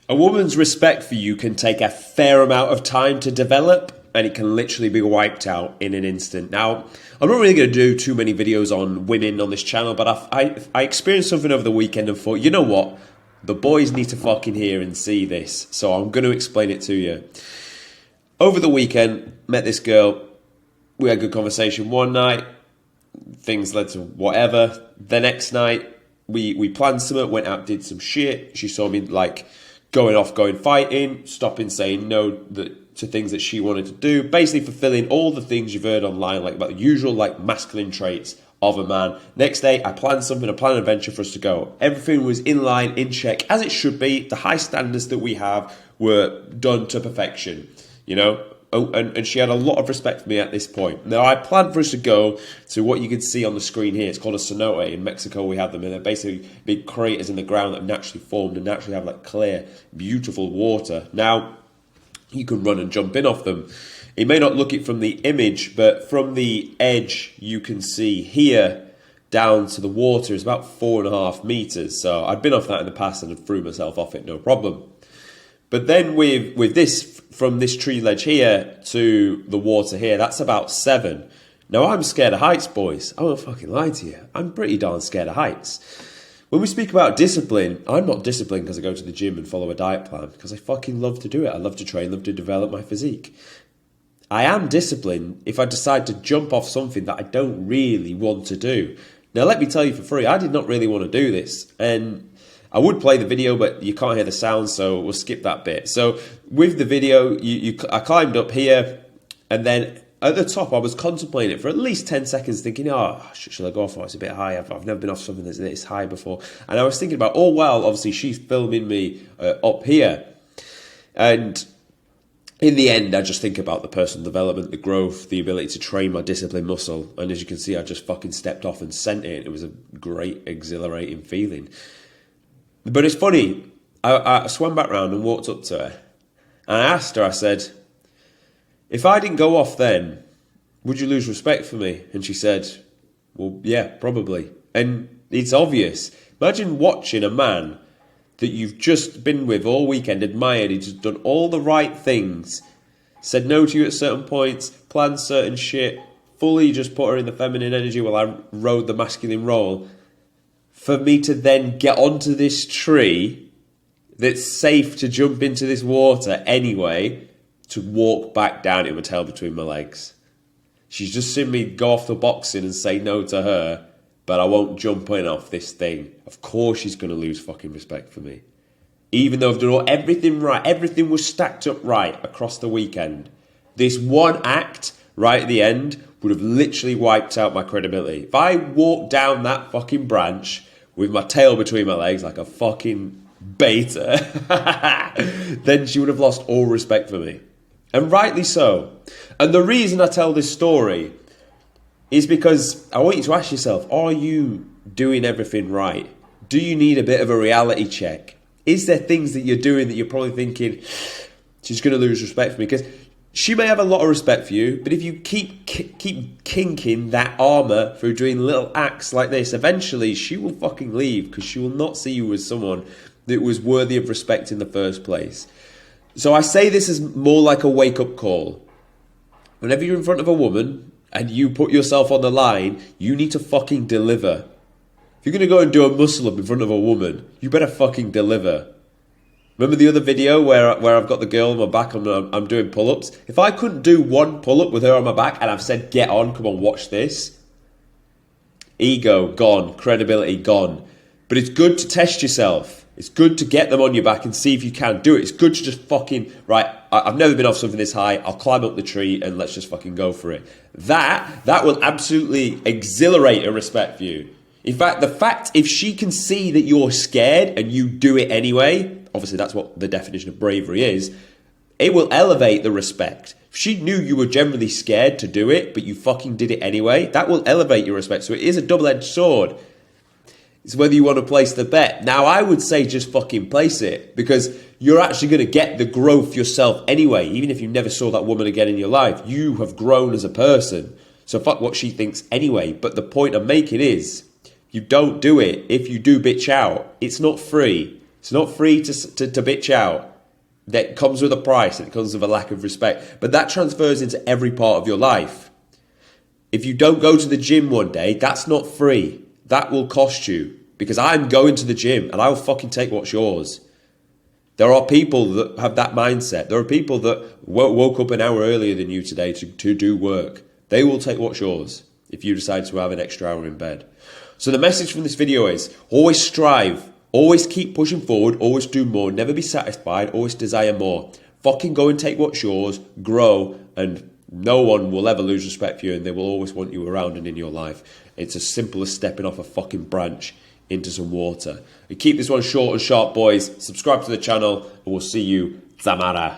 A woman's respect for you can take a fair amount of time to develop, and it can literally be wiped out in an instant. Now, I'm not really going to do too many videos on women on this channel, but I experienced something over the weekend and thought, you know what? The boys need to fucking hear and see this, so I'm going to explain it to you. Over the weekend, met this girl. We had a good conversation one night. Things led to whatever. The next night, we planned something, went out, did some shit. She saw me like going fighting, stopping saying no to things that she wanted to do, basically fulfilling all the things you've heard online, like about the usual like masculine traits of a man. Next day, I planned something, I planned an adventure for us to go. Everything was in line, in check, as it should be. The high standards that we have were done to perfection, you know? Oh, and she had a lot of respect for me at this point. Now, I planned for us to go to what you can see on the screen here. It's called a cenote. In Mexico, we have them, and they're basically big craters in the ground that naturally formed and naturally have like clear, beautiful water. Now, you can run and jump in off them. It may not look it from the image, but from the edge, you can see here down to the water is about 4.5 meters. So I'd been off that in the past and threw myself off it, no problem. But then with this, from this tree ledge here to the water here, that's about 7. Now, I'm scared of heights, boys. I won't fucking lie to you. I'm pretty darn scared of heights. When we speak about discipline, I'm not disciplined because I go to the gym and follow a diet plan, because I fucking love to do it. I love to train, love to develop my physique. I am disciplined if I decide to jump off something that I don't really want to do. Now, let me tell you for free, I did not really want to do this. And I would play the video, but you can't hear the sound, so we'll skip that bit. So with the video, I climbed up here, and then at the top, I was contemplating it for at least 10 seconds, thinking, oh, should I go off? Oh, it's a bit high. I've never been off something that's this high before. And I was thinking about, oh, well, obviously she's filming me up here. And in the end, I just think about the personal development, the growth, the ability to train my discipline muscle. And as you can see, I just fucking stepped off and sent it. It was a great, exhilarating feeling. But it's funny, I swam back round and walked up to her. And I asked her, I said, if I didn't go off then, would you lose respect for me? And she said, well, yeah, probably. And it's obvious. Imagine watching a man that you've just been with all weekend, admired, he's just done all the right things, said no to you at certain points, planned certain shit, fully just put her in the feminine energy while I rode the masculine role. For me to then get onto this tree that's safe to jump into this water anyway, to walk back down it with my tail between my legs. She's just seen me go off the boxing and say no to her, but I won't jump in off this thing. Of course she's going to lose fucking respect for me. Even though I've done everything right, everything was stacked up right across the weekend. This one act right at the end would have literally wiped out my credibility. If I walked down that fucking branch with my tail between my legs like a fucking beta, then she would have lost all respect for me. And rightly so. And the reason I tell this story is because I want you to ask yourself, are you doing everything right? Do you need a bit of a reality check? Is there things that you're doing that you're probably thinking, she's going to lose respect for me? Because she may have a lot of respect for you, but if you keep kinking that armour through doing little acts like this, eventually she will fucking leave, because she will not see you as someone that was worthy of respect in the first place. So I say this as more like a wake-up call. Whenever you're in front of a woman and you put yourself on the line, you need to fucking deliver. If you're going to go and do a muscle-up in front of a woman, you better fucking deliver. Remember the other video where I've got the girl on my back, I'm doing pull-ups? If I couldn't do one pull-up with her on my back and I've said, get on, come on, watch this. Ego, gone. Credibility, gone. But it's good to test yourself. It's good to get them on your back and see if you can do it. It's good to just fucking, right, I've never been off something this high. I'll climb up the tree and let's just fucking go for it. That will absolutely exhilarate a respect for you. In fact, if she can see that you're scared and you do it anyway, obviously that's what the definition of bravery is, it will elevate the respect. If she knew you were generally scared to do it, but you fucking did it anyway, that will elevate your respect. So it is a double-edged sword. It's whether you want to place the bet. Now, I would say just fucking place it, because you're actually going to get the growth yourself anyway. Even if you never saw that woman again in your life, you have grown as a person. So fuck what she thinks anyway. But the point I'm making is, you don't do it if you do bitch out. It's not free. It's not free to bitch out. That comes with a price, and it comes with a lack of respect. But that transfers into every part of your life. If you don't go to the gym one day, that's not free. That will cost you. Because I'm going to the gym and I will fucking take what's yours. There are people that have that mindset. There are people that woke up an hour earlier than you today to do work. They will take what's yours if you decide to have an extra hour in bed. So the message from this video is always strive. Always keep pushing forward, always do more, never be satisfied, always desire more. Fucking go and take what's yours, grow, and no one will ever lose respect for you, and they will always want you around and in your life. It's as simple as stepping off a fucking branch into some water. And keep this one short and sharp, boys. Subscribe to the channel, and we'll see you tomorrow.